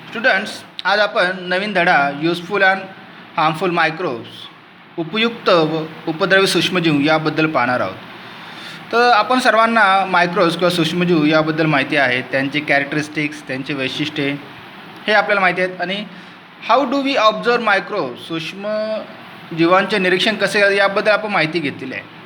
Students, आज आपण नवीन धडा युजफुल अँड हार्मफुल मायक्रोब्स उपयुक्त व उपद्रवी सूक्ष्मजीव याबद्दल पाहणार आहोत. तर आपण सर्वांना मायक्रोब्स किंवा सूक्ष्मजीव याबद्दल माहिती आहे. त्यांचे कॅरेक्टरिस्टिक्स, त्यांचे वैशिष्ट्ये हे आपल्याला माहिती आहेत. आणि how do we observe microbes, सूक्ष्मजीवांचे निरीक्षण कसे याबद्दल आपण माहिती घेतलेली आहे.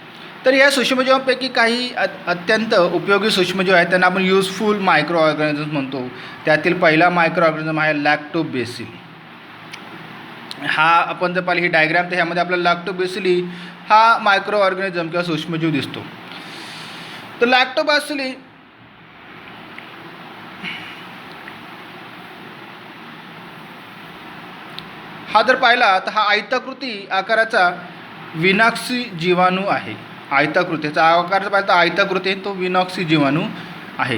तर या सूक्ष्मजीवांपैकी काही अत्यंत उपयोगी सूक्ष्मजीव आहेत, त्यांना आपण युजफुल मायक्रो ऑर्गॅनिझम्स म्हणतो. त्यातील पहिला मायक्रो ऑर्गॅनिझम आहे लॅक्टोबेसिली. हा आपण जर पाहिली ही डायग्राम, तर ह्यामध्ये आपल्याला लॅक्टोबेसिली हा मायक्रो ऑर्गॅनिझम किंवा सूक्ष्मजीव दिसतो. तर लॅक्टोबॅसिली हा जर पाहिला तर हा आयताकृती आकाराचा विनाक्षी जीवाणू आहे. आयताकृतीचा आकार पाहिला तर आयताकृती तो विनाक्षी जीवाणू आहे.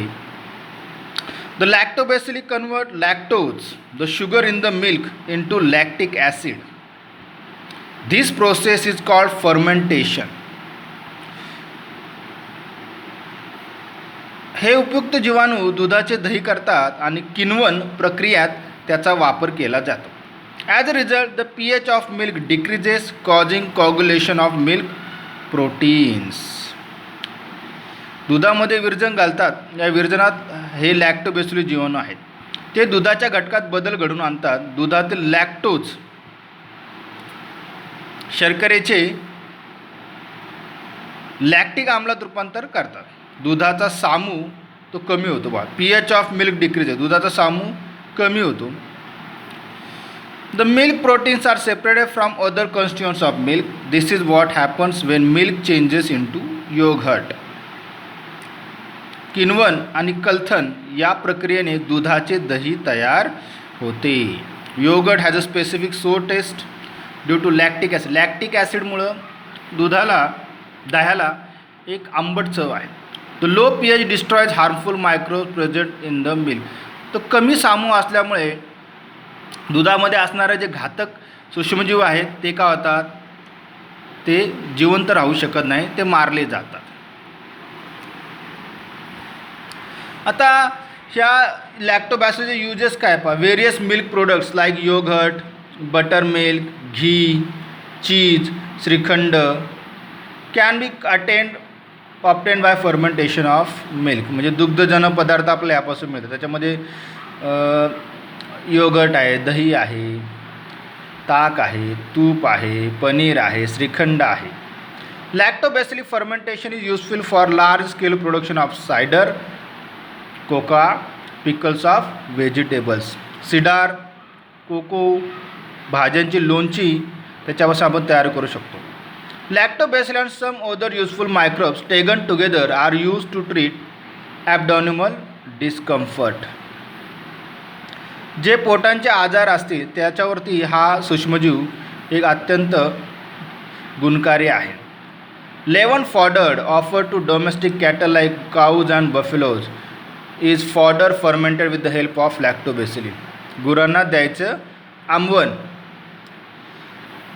The lactobacilli convert lactose the sugar in the milk into lactic acid. This process is called fermentation. हे उपयुक्त जीवाणू दुधाचे दही करतात आणि किण्वन प्रक्रियात त्याचा वापर केला जातो. As a result the pH of milk decreases, causing coagulation of milk proteins. दुधामध्ये विरजण घालतात. या विरजणात हे लॅक्टोबॅसिली जीवाणू आहेत. ते दुधाच्या घटकात बदल घडवून आणतात. दुधातील लॅक्टोज शर्करेचे लॅक्टिक आम्लात रूपांतर करतात. दुधाचा सामू तो कमी होतो. pH ऑफ मिल्क डिक्रीज, दुधाचा सामू कमी होतो. The milk proteins are separated from other constituents of milk. This is what happens when milk changes into yogurt. किण्वन आणि कलथन या प्रक्रियेने दुधाचे दही तयार होते. Yogurt has a specific sour taste due to lactic acid. Lactic ॲसिडमुळं दह्याला एक आंबट चव आहे. The low pH destroys harmful microbes present in the milk. तो कमी सामू असल्यामुळे दुधामध्ये असणारे जे घातक सूक्ष्मजीव आहेत ते का होतात, ते जिवंत राहू शकत नाही, ते मारले जातात. आता ह्या लॅक्टोबॅसिलीचे युजेस काय पहा. Various milk products like yogurt, butter milk, ghee, cheese, shrikhand can be obtained by fermentation of milk. म्हणजे दुग्धजन्य पदार्थ आपल्याला यापासून मिळतात. त्याच्यामध्ये योगर्ट आहे, दही आहे, ताक आहे, तूप आहे, पनीर आहे, श्रीखंड आहे. Lactobacilli fermentation is useful for large scale production of cider, cocoa, pickles of vegetables. Cider, cocoa, भाज्यांची लोणची त्याच्यापासून आपण तयार करू शकतो. Lactobacilli and some other useful microbes taken together are use to treat abdominal discomfort. जे पोटांचे आजार असतील त्याच्यावरती हा सूक्ष्मजीव एक अत्यंत गुणकारी आहे. Leaven fodder offer to domestic cattle like cows and buffaloes is fodder fermented with the help of lactobacilli. गुरांना द्यायचं आंबवण.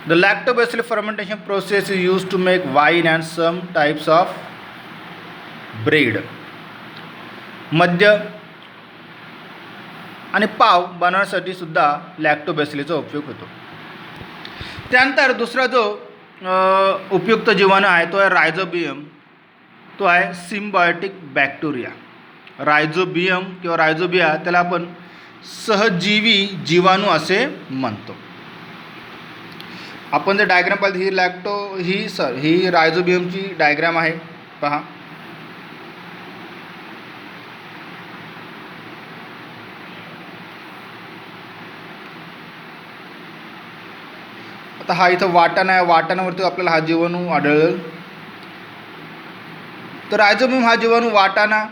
The lactobacilli fermentation process is use to make wine and some types of bread. मद्य आणि पाव बनवण्यासाठी सुद्धा लॅक्टोबॅसिलीचा उपयोग होतो. त्यानंतर दुसरा जो उपयुक्त जीवाणू आहे तो आहे रायझोबियम. तो आहे सिम्बायोटिक बॅक्टेरिया. रायझोबियम किंवा रायझोबिया त्याला आपण सहजीवी जीवाणू असे म्हणतो. आपण जर डायग्राम पाहिली ही रायझोबियमची डायग्राम आहे पहा. आता हा इथं वाटाणा आहे. वाटाण्यावरती आपल्याला हा जीवाणू आढळेल. तर रायझोबियम हा जीवाणू वाटाणा,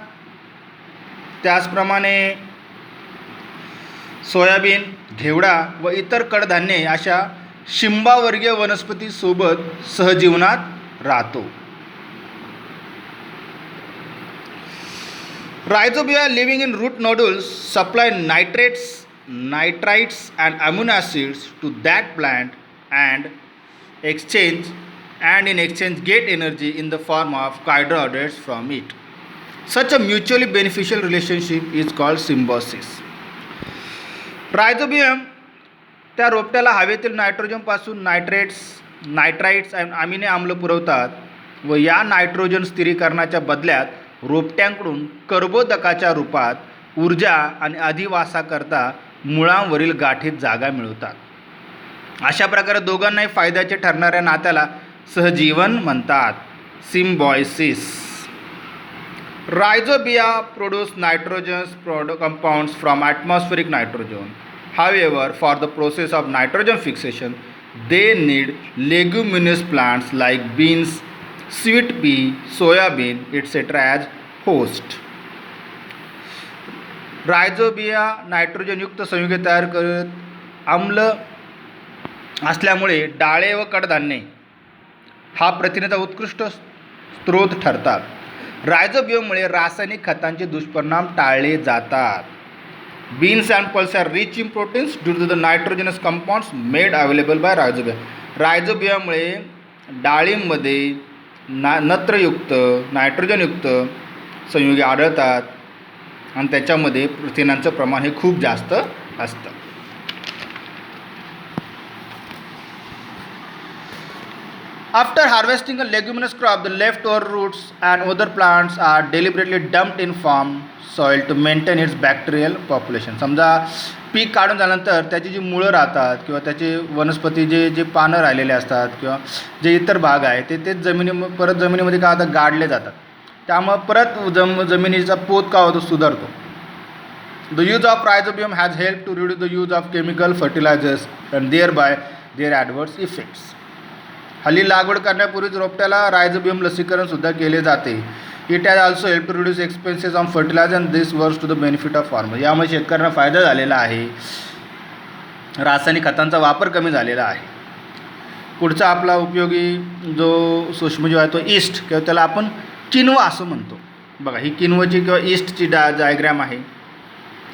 त्याचप्रमाणे सोयाबीन, घेवडा व इतर कडधान्ये अशा शिंबावर्गीय वनस्पतीसोबत सहजीवनात राहतो. Rhizobia living in root nodules supply nitrites and amino acids to that plant and in exchange get energy in the form of carbohydrates from it. Such a mutually beneficial relationship is called symbiosis. Rhizobium त्या रोपट्याला हवेतील नायट्रोजनपासून नायट्राइट्स आणि amino आम्ल पुरवतात व या nitrogen स्थिरीकरणाच्या बदल्यात रोपट्यांकडून कर्बोदकाच्या रूपात ऊर्जा आणि अधिवासाकरता मुळांवरील गाठीत जागा मिळवतात. अशा प्रकारे दोघांनाही फायद्याचे ठरणाऱ्या नात्याला सहजीवन म्हणतात, symbiosis. रायझोबिया produce nitrogenous compounds from atmospheric nitrogen. However, for the process of nitrogen fixation, they need leguminous plants like beans, sweet pea, soybean, etc. as host. रायझोबिया नायट्रोजनयुक्त संयुगे तयार करत आम्ल असल्यामुळे डाळे व कडधान्ये हा प्रथिनेचा उत्कृष्ट स्रोत ठरतात. रायझोबियममुळे रासायनिक खतांचे दुष्परिणाम टाळले जातात. Beans and pulses are rich in proteins due to the nitrogenous compounds made available by rhizobium. रायझोबियममुळे डाळींमध्ये नत्रयुक्त नायट्रोजनयुक्त संयुगे आढळतात आणि त्याच्यामध्ये प्रथिनांचं प्रमाण हे खूप जास्त असतं. After harvesting a leguminous crop, the leftover roots and other plants are deliberately dumped in farm soil to maintain its bacterial population. समजा पीक काढून झाल्यानंतर त्याची जी मुळं राहतात किंवा त्याचे वनस्पती जे पानं राहिलेले असतात किंवा जे इतर भाग आहे ते परत जमिनीमध्ये काय होतं, गाडले जातात. त्यामुळे परत जमिनीचा पोत काय होतो, सुधारतो. The use of rhizobium has helped to reduce the use of chemical fertilizers and thereby their adverse effects. हल्ली लागवड करण्यापूर्वीच रोपट्याला रायझोबियम लसीकरण सुद्धा केले जाते. It has also help to reduce expenses on fertiliser and this works to the benefit of farmer. यामुळे शेतकऱ्यांना फायदा झालेला आहे, रासायनिक खतांचा वापर कमी झालेला आहे. पुढचा आपला उपयोगी जो सूक्ष्मजीव आहे तो ईस्ट किंवा त्याला आपण किनवा असं म्हणतो. बघा, ही किनवाची किंवा ईस्टची डायग्रॅम आहे.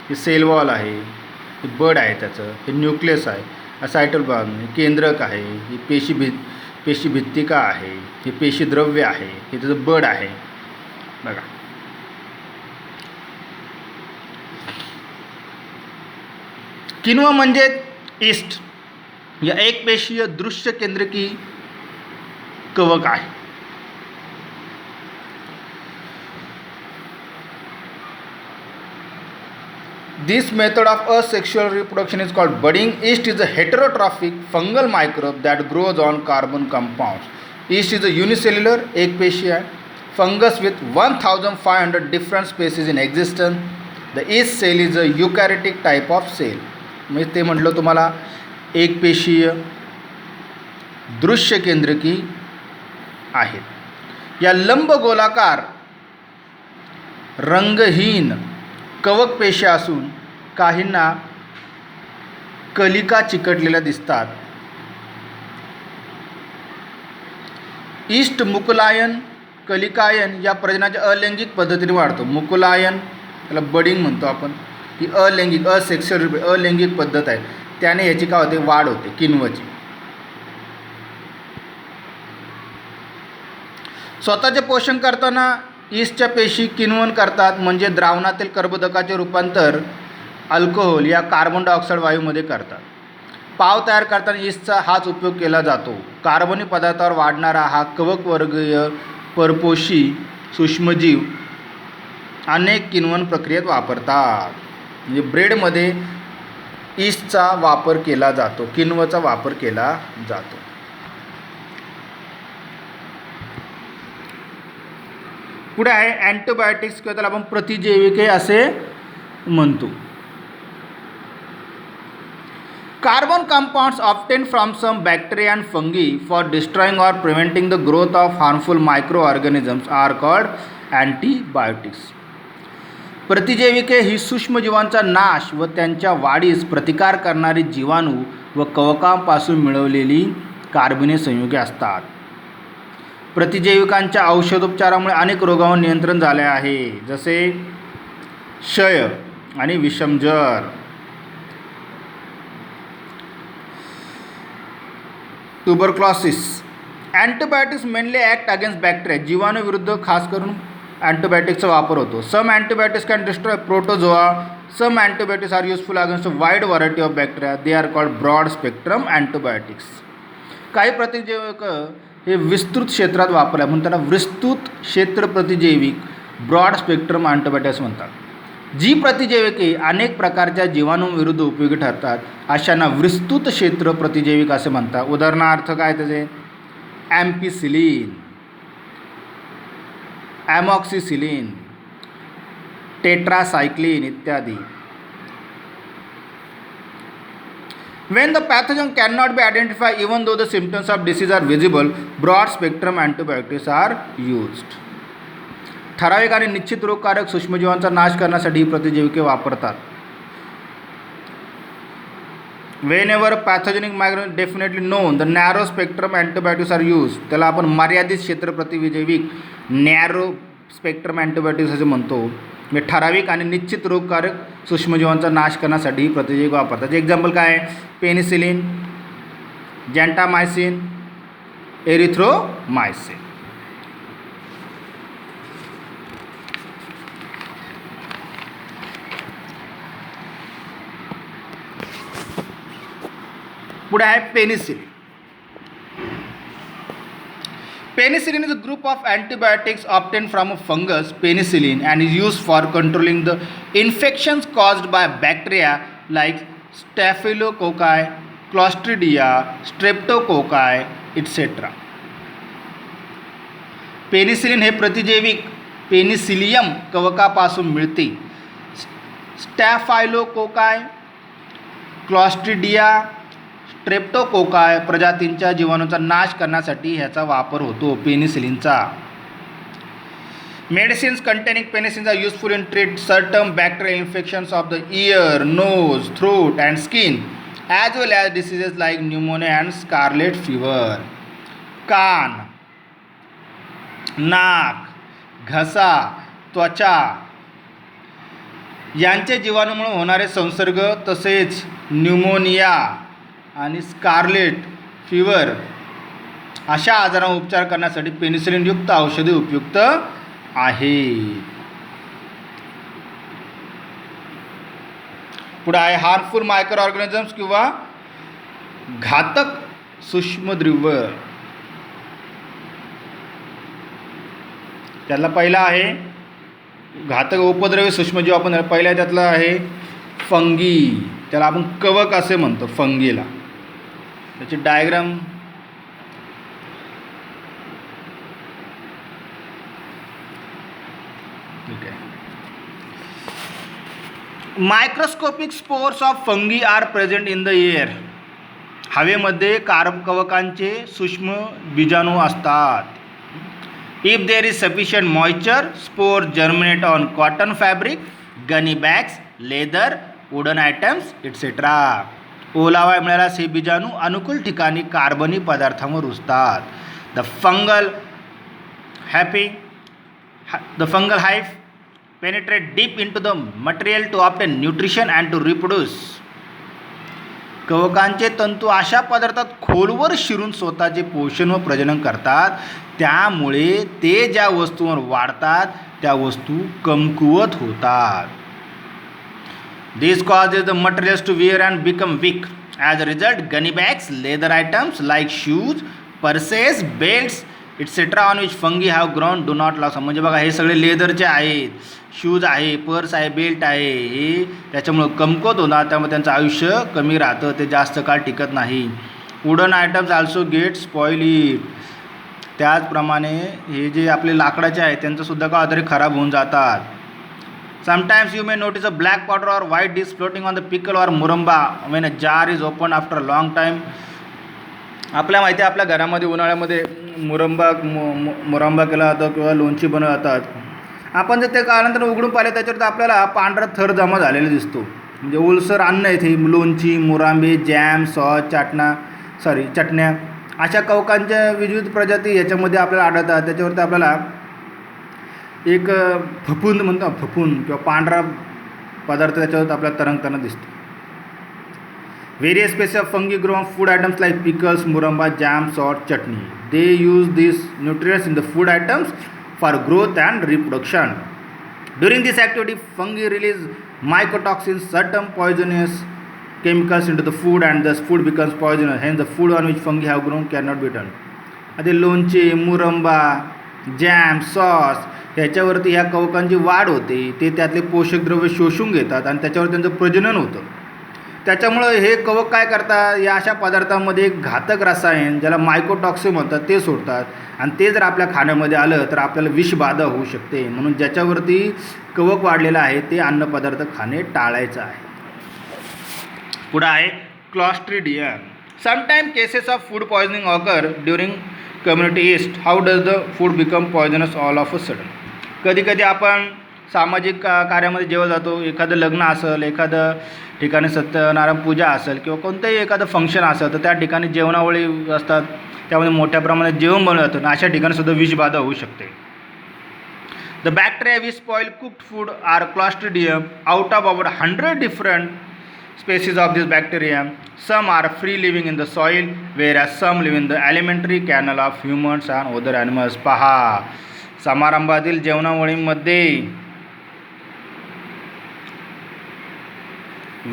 ही सेल वॉल आहे, हे बड आहे, त्याचं हे न्यूक्लियस आहे, सायटोप्लाझम केंद्रक आहे, ही पेशीभित्तिका आहे, हे पेशीद्रव्य आहे, हे त्याचं बड आहे. बघा, किनवा म्हणजे ईस्ट या एकपेशीय दृश्य केंद्रकी कवक आहे. This method of asexual reproduction is called budding. Yeast is a heterotrophic fungal microbe that grows on carbon compounds. Yeast is a unicellular एकपेशीय fungus with 1500 different species in existence. The yeast cell is a eukaryotic type of cell. म्हणजे ते म्हटलं तुम्हाला एकपेशीय दृश्य केंद्रकी आहेत. या लंब गोलाकार रंगहीन कवक पेशी असून काहींना कलिका चिकटलेल्या दिसतात. ईस्ट मुकुलायन कलिकायन या प्रजनाच्या अलैंगिक पद्धतीने वाढतो. मुकुलायन त्याला बडिंग म्हणतो आपण. ही अलैंगिक पद्धत आहे, त्याने याची काय होते, वाढ होते किनवाची. स्वतःचे पोषण करताना ईस्टच्या पेशी किण्वन करतात, म्हणजे द्रावणातील कर्बोदकाचे रूपांतर अल्कोहोल या कार्बन डायऑक्साईड वायूमध्ये करतात. पाव तयार करताना ईस्टचा हाच उपयोग केला जातो. कार्बनी पदार्थावर वाढणारा हा कवकवर्गीय परपोषी सूक्ष्मजीव अनेक किण्वन प्रक्रियेत वापरतात. म्हणजे ब्रेडमध्ये ईस्टचा वापर केला जातो, किण्वचा वापर केला जातो. पुढे आहे अँटीबायोटिक्स किंवा त्याला आपण प्रतिजैविके असे म्हणतो. Carbon compounds obtain from some bacteria and fungi for destroying or preventing the growth of harmful micro organisms are called antibiotics. प्रतिजैविके ही सूक्ष्मजीवांचा नाश व त्यांच्या वाढीस प्रतिकार करणारी जीवाणू व कवकांपासून मिळवलेली कार्बने संयुगे असतात. प्रतिजैविकांच्या औषधोपचारामुळे अनेक रोगांवर नियंत्रण झाले आहे, जसे क्षय आणि विषमज्वर. Tuberculosis. Antibiotics mainly act against bacteria. जीवाणूविरुद्ध खास करून अँटीबायोटिक्सचा वापर होतो. Some antibiotics can destroy protozoa Some antibiotics are useful against a wide variety of bacteria. They are called broad spectrum antibiotics. काही प्रतिजैविक हे विस्तृत क्षेत्रात वापरल्या म्हणून त्यांना विस्तृत क्षेत्र प्रतिजैविक ब्रॉड स्पेक्ट्रम अँटीबायोटिक्स म्हणतात. जी प्रतिजैविके अनेक प्रकारच्या जीवाणूंविरुद्ध उपयोगी ठरतात अशांना विस्तृत क्षेत्र प्रतिजैविक असे म्हणतात. उदाहरणार्थ काय त्याचे ॲम्पिसिलिन, ॲमॉक्सिसिलिन, टेट्रासाइक्लिन इत्यादी. When the pathogen cannot be identified even though the symptoms of disease are visible, broad spectrum antibiotics are used. ठराविक आणि निश्चित रोगकारक सूक्ष्मजीवांचा नाश करण्यासाठी ही प्रतिजैविके वापरतात. Whenever pathogenic microorganism definitely known, the narrow spectrum antibiotics are used. त्याला आपण मर्यादित क्षेत्र प्रतिजैविक नॅरो स्पेक्ट्रम अँटीबायोटिक्स असे म्हणतो. म्हणजे ठराविक आणि निश्चित रोगकारक सूक्ष्मजीवांचा नाश करण्यासाठी ही प्रतिजैविक वापरतात. एक्झाम्पल काय आहे? पेनिसिलिन, जॅन्टामायसिन, एरिथ्रोमायसिन. पुढे आहे penicillin. Penicillin is a group of antibiotics obtained from a fungus, penicillin, and is used for controlling the infections caused by bacteria like Staphylococci, Clostridia, Streptococci, etc. Penicillin हे प्रतिजैविक पेनिसिलियम कवकापासून मिळते. स्टॅफायलोकोकाय, clostridia, स्ट्रेप्टोकोकाय प्रजातींच्या जीवाणूंचा नाश करण्यासाठी ह्याचा वापर होतो पेनिसिलिनचा. Medicines containing penicillin are useful in treat certain bacterial infections of the ear, nose, throat and skin as well as diseases like pneumonia and scarlet fever. कान, नाक, घसा, त्वचा यांचे जीवाणूमुळे होणारे संसर्ग तसेच न्यूमोनिया आणि स्कारलेट फीवर अशा आजारांवर उपचार करण्यासाठी पेनिसिलिनयुक्त औषधे उपयुक्त आहेत. पुढे आहे हार्मफुल मायक्रो ऑर्गॅनिझम्स किंवा घातक सूक्ष्मद्रव्य. त्यातला पहिला आहे घातक उपद्रवी सूक्ष्मजीव. आपण पहिला त्यातला आहे फंगी. त्याला आपण कवक असे म्हणतो फंगीला. त्याची डायग्राम ठीक आहे. Microscopic spores of fungi are present in the air. हवेमध्ये कवकांचे सूक्ष्म बीजाणू असतात. If there is sufficient moisture, spores germinate on cotton fabric, gunny bags, leather, wooden items etcetera. ओलावा मिळाल्यास हे बीजाणू अनुकूल ठिकाणी कार्बनी पदार्थांवर रुजतात. The fungal hive penetrate deep into the material to obtain nutrition and to reproduce. कवकांचे तंतू अशा पदार्थात खोलवर शिरून स्वतःचे पोषण व प्रजनन करतात. त्यामुळे ते ज्या वस्तूंवर वाढतात त्या वस्तू कमकुवत होतात. This causes the materials to wear and become weak. As a result, gunny bags, leather items like shoes, purses, belts, etc. on which fungi have grown do not last. म्हणजे बघा हे सगळे लेदरचे आहेत, शूज आहे, पर्स आहे, belt आहे, हे त्याच्यामुळं कमकुवत होणार. त्यामुळे त्यांचं आयुष्य कमी राहतं, ते जास्त काळ टिकत नाही. Wooden items also get spoil. त्याचप्रमाणे हे जे आपले लाकडाचे आहेत त्यांचंसुद्धा का तरी खराब होऊन जातात. Sometimes you may notice a black powder or white dish floating on the pickle or muramba when a jar is opened after a long time. आपल्या माहिती आहे आपल्या घरामध्ये उन्हाळ्यामध्ये मुरंबा केला जातो किंवा लोणची बनवली जातात. आपण जर ते कालांतर उघडून पाहिले त्याच्यावर आपल्याला पांढरा थर जमा झालेला दिसतो. म्हणजे ओलसर अन्न आहे ते. लोणची, मुरांबे, जॅम, सॉस, चटण्या अशा कवकांच्या विविध प्रजाती याच्यामध्ये आपल्याला आढळतात. त्याच्यावरती आपल्याला एक फफूंद म्हणतो, फफूंद किंवा पांढरा पदार्थ त्याच्यावर आपल्याला तरंगताना दिसतो. Various species of fungi grow on food items like pickles, murabba, jam, sauce, chutney. They use this nutrients in the food items for growth and reproduction. During this activity fungi release mycotoxins, certain poisonous chemicals into the food and thus food becomes poisonous. Hence the food on which fungi have grown cannot be eaten. आता लोणचे, Muramba, jam, sauce ह्याच्यावरती ह्या कवकांची वाढ होते, ते त्यातले पोषक द्रव्य शोषून घेतात आणि त्याच्यावर त्यांचं प्रजनन होतं. त्याच्यामुळं हे कवक काय करतात, या अशा पदार्थांमध्ये एक घातक रसायन ज्याला मायकोटॉक्सिन म्हणतात ते सोडतात आणि ते जर आपल्या खाण्यामध्ये आलं तर आपल्याला विषबाधा होऊ शकते. म्हणून ज्याच्यावरती कवक वाढलेलं आहे ते अन्नपदार्थ खाणे टाळायचं आहे. पुढं आहे Clostridium. Sometime cases of food poisoning occur during community east. How does the food become poisonous all of a sudden. कधी कधी आपण सामाजिक कार्यामध्ये जेव्हा जातो, एखादं लग्न असेल, एखादं ठिकाणी सत्यनारायण पूजा असेल किंवा कोणतंही एखादं फंक्शन असेल तर त्या ठिकाणी जेवणावळी असतात, त्यामध्ये मोठ्या प्रमाणात जेवण बनवलं जातं. अशा ठिकाणी सुद्धा विषबाधा होऊ शकते. The bacteria which spoil cooked food are clostridium. Out of about 100 different species of this bacterium, some are free living in the soil whereas some live in the alimentary canal of humans and other animals. पहा, समारंभातील जेवणावळीमध्ये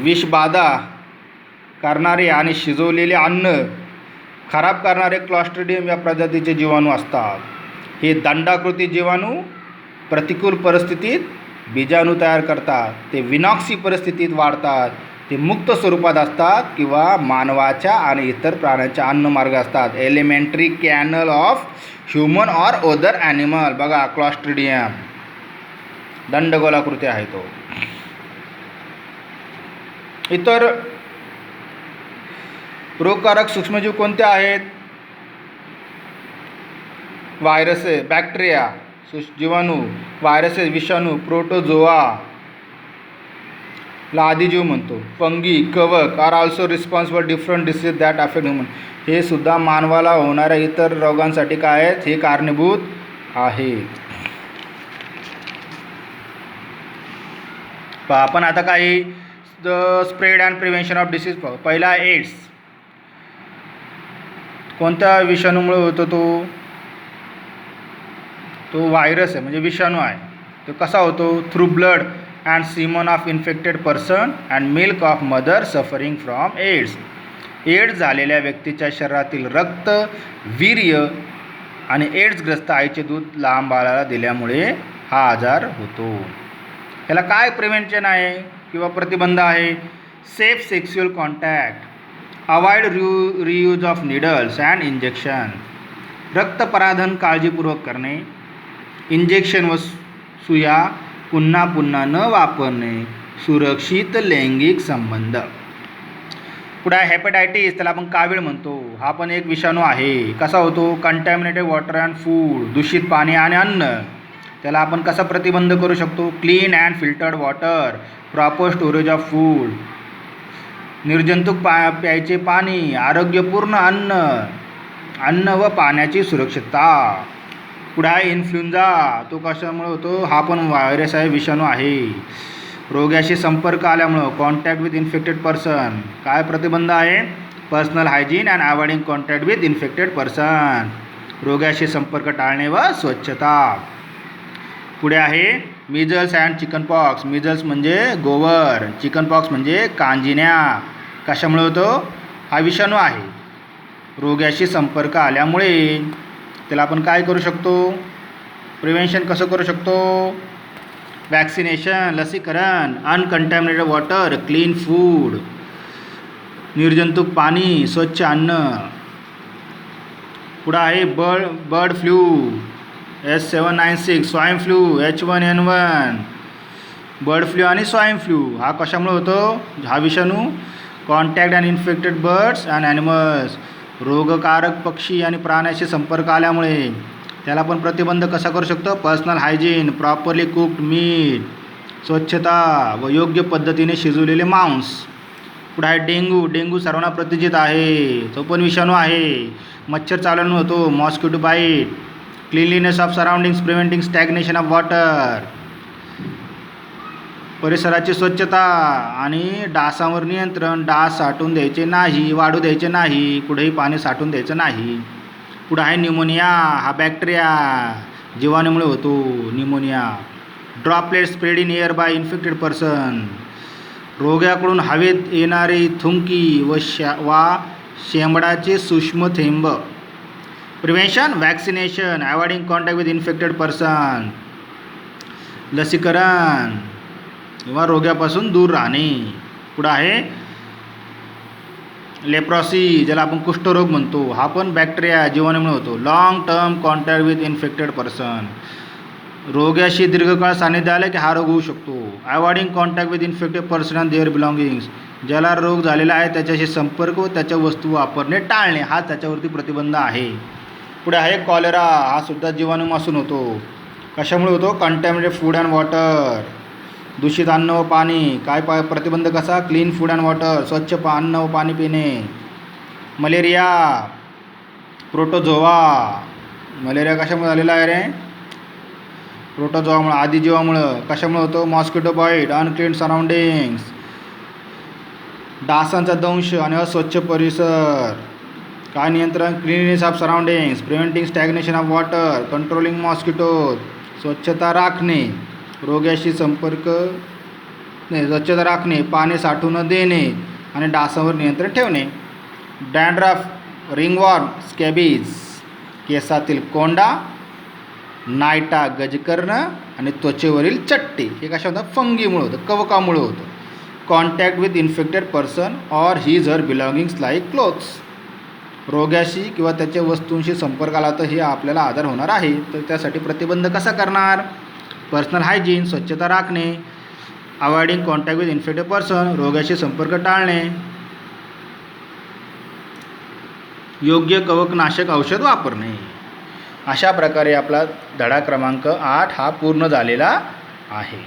विषबाधा करणारे आणि शिजवलेले अन्न खराब करणारे Clostridium या प्रजातीचे जीवाणू असतात. हे दंडाकृती जीवाणू प्रतिकूल परिस्थितीत बीजाणू तयार करतात. ते विनाक्षी परिस्थितीत वाढतात. ते मुक्त स्वरूपात असतात किंवा मानवाच्या आणि इतर प्राण्यांच्या अन्नमार्ग असतात. Alimentary canal of human or other animal. बघा, क्लॉस्ट्रिडियम दंडगोलाकृती आहे तो. इतर रोगकारक सूक्ष्मजीव कोणते आहेत? व्हायरसेस, बॅक्टेरिया, जीवाणू, व्हायरसेस, विषाणू, प्रोटोझोआ ला आदिजीव म्हणतो. फंगी, कवक are also responsible different disease that affect human. हे सुद्धा मानवाला होणाऱ्या इतर रोगांसाठी काय आहेत, हे कारणीभूत आहेत. आपण आता काही spread and prevention of disease पाहू. पहिला एड्स. कोणत्या विषाणूमुळे होतो तो व्हायरस आहे, म्हणजे विषाणू आहे. तो कसा होतो? Through blood and semen of infected person and milk of mother suffering from AIDS. AIDS झालेल्या व्यक्तीच्या शरीरातील रक्त, वीर्य आणि एड्सग्रस्त आईचे दूध लहान बाळाला दिल्यामुळे हा आजार होतो. याला काय प्रिव्हेंशन आहे किंवा प्रतिबंध आहे? Safe sexual contact, avoid reuse of needles and injection. रक्तपराधन काळजीपूर्वक करणे, इंजेक्शन व सुया पुन्हा पुन्हा न वापरणे, सुरक्षित लैंगिक संबंध. पुढे हेपॅटायटिस, त्याला आपण कावीळ म्हणतो. हा पण एक विषाणू आहे. कसा होतो? कंटॅमिनेटेड वॉटर अँड फूड, दूषित पाणी आणि अन्न. त्याला आपण कसा प्रतिबंध करू शकतो? Clean and filtered water, proper storage of food, निर्जंतुक प्यायचे पाणी, आरोग्यपूर्ण अन्न व पाण्याची सुरक्षितता. पुढे आहे इन्फ्लुएंझा. तो कशामुळे होतो? हा पण व्हायरस आहे, विषाणू आहे. रोग्याशी संपर्क आल्यामुळं, कॉन्टॅक्ट विथ इन्फेक्टेड पर्सन. काय प्रतिबंध आहे? Personal hygiene and avoiding contact with infected person. रोग्याशी संपर्क टाळणे व स्वच्छता. पुढे आहे मिजल्स अँड चिकनपॉक्स. मिजल्स म्हणजे गोवर, चिकनपॉक्स म्हणजे कांजिण्या. कशामुळे होतो? हा विषाणू आहे. रोग्याशी संपर्क आल्यामुळे. त्याला आपण काय करू शकतो? प्रिव्हेन्शन कसं करू शकतो? वॅक्सिनेशन, लसीकरण, अनकंटॅमिनेटेड वॉटर, क्लीन फूड, निर्जंतुक पाणी, स्वच्छ अन्न. पुढं आहे bird flu, S796, swine flu, H1N1. Bird flu आणि स्वाईन फ्लू हा कशामुळे होतो? हा विषाणू contact and infected birds and animals, रोगकारक पक्षी आणि प्राण्याशी संपर्क आल्यामुळे. त्याला आपण प्रतिबंध कसा करू शकतो? Personal hygiene, properly cooked meet, स्वच्छता व योग्य पद्धतीने शिजवलेले मांस. पुढे आहे डेंग्यू सर्वांना प्रतिजित आहे. तो पण विषाणू आहे. मच्छर चावल्याने होतो, mosquito bite. Cleanliness of surroundings preventing stagnation of water, परिसराची स्वच्छता आणि डासांवर नियंत्रण. डास साठवून द्यायचे नाही, वाढू द्यायचे नाही, कुठेही पाणी साठवून द्यायचं नाही. पुढे आहे न्यूमोनिया. हा बॅक्टेरिया जीवाणूमुळे होतो pneumonia. Droplet spread in air by infected person. रोग्याकडून हवेत येणारी थुंकी वा शेंबडाचे सूक्ष्म थेंब. Prevention vaccination avoiding contact with infected person. लसीकरण किंवा रोग्यापासून दूर राहणे. पुढं आहे लेप्रॉसी, ज्याला आपण कुष्ठरोग म्हणतो. हा पण बॅक्टेरिया जीवाणूमुळे होतो. Long term contact with infected person. रोग्याशी दीर्घकाळ सानिध्य आले की हा रोग होऊ शकतो. Avoiding contact with infected person and their belongings. ज्याला रोग झालेला आहे त्याच्याशी संपर्क व त्याच्या वस्तू वापरणे टाळणे हा त्याच्यावरती प्रतिबंध आहे. पुढे आहे कॉलेरा. हा सुद्धा जीवाणूपासून होतो. कशामुळे होतो? Contaminated food and water. दूषित अन्न व पाणी. काय प्रतिबंध कसा? Clean food and water. स्वच्छ अन्न व पाणी पिणे. Malaria, protozoa. मलेरिया कशामुळे झालेला आहे रे? प्रोटोझोआमुळे, आदिजीवामुळं. कशामुळे होतो? मॉस्किटो बाईट, अनक्लीन सराउंडिंग्स, डासांचा दंश आणि अस्वच्छ परिसर. काय नियंत्रण? Cleanness of surroundings, preventing stagnation of water, controlling mosquitoes. स्वच्छता राखणे, रोग्याशी संपर्क नाही, स्वच्छता राखणे, पाणी साठू न देणे आणि डासांवर नियंत्रण ठेवणे. डॅन्ड्रफ, रिंगवॉर्म, स्कॅबीज, केसातील कोंडा, नायटा, गजकर्ण आणि त्वचेवरील चट्टे. हे कशा होतं? फंगीमुळे होतं, कवकामुळे होतं. Contact with infected person or his her belongings like clothes. रोग्याशी किंवा त्याच्या वस्तूंशी संपर्क आला तर हे आपल्याला आजार होणार आहे. तर त्यासाठी प्रतिबंध कसा करणार? पर्सनल हायजीन, स्वच्छता राखणे. Avoiding contact with infected person, रोग्याशी संपर्क टाळणे. योग्य कवकनाशक औषध वापरणे. अशा प्रकारे आपला धडा क्रमांक 8 हा पूर्ण झालेला आहे.